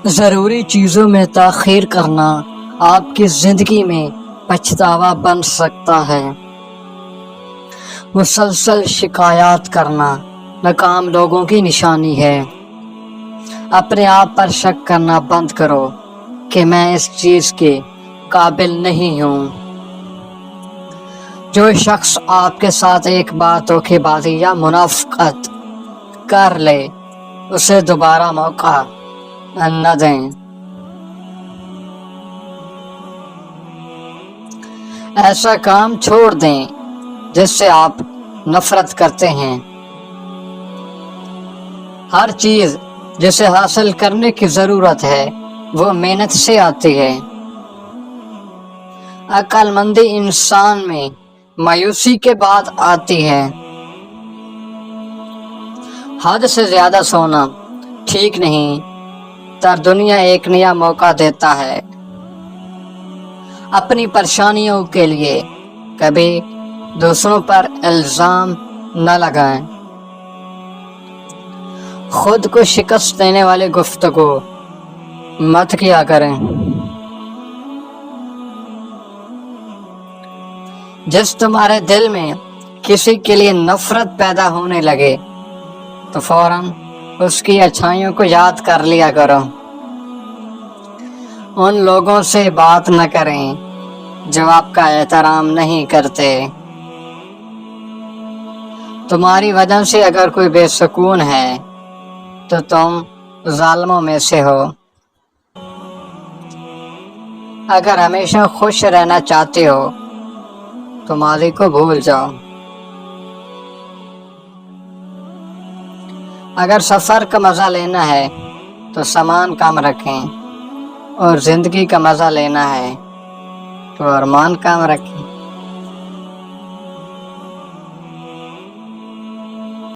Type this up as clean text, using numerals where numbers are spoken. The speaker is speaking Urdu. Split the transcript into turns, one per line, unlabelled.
ضروری چیزوں میں تاخیر کرنا آپ کی زندگی میں پچھتاوا بن سکتا ہے۔ مسلسل شکایات کرنا ناکام لوگوں کی نشانی ہے۔ اپنے آپ پر شک کرنا بند کرو کہ میں اس چیز کے قابل نہیں ہوں۔ جو شخص آپ کے ساتھ ایک بار دھوکے بازی یا منافقت کر لے اسے دوبارہ موقع نہ دیں۔ ایسا کام چھوڑ دیں جس سے آپ نفرت کرتے ہیں۔ ہر چیز جسے حاصل کرنے کی ضرورت ہے وہ محنت سے آتی ہے۔ عقل مندی انسان میں مایوسی کے بعد آتی ہے۔ حد سے زیادہ سونا ٹھیک نہیں، پر دنیا ایک نیا موقع دیتا ہے۔ اپنی پریشانیوں کے لیے کبھی دوسروں پر الزام نہ لگائیں۔ خود کو شکست دینے والی گفتگو مت کیا کریں۔ جس تمہارے دل میں کسی کے لیے نفرت پیدا ہونے لگے تو فوراً اس کی اچھائیوں کو یاد کر لیا کرو۔ ان لوگوں سے بات نہ کریں جو آپ کا احترام نہیں کرتے۔ تمہاری وجہ سے اگر کوئی بے سکون ہے تو تم ظالموں میں سے ہو۔ اگر ہمیشہ خوش رہنا چاہتے ہو تو ماضی کو بھول جاؤ۔ اگر سفر کا مزہ لینا ہے تو سامان کم رکھیں، اور زندگی کا مزہ لینا ہے تو ارمان کم رکھیں۔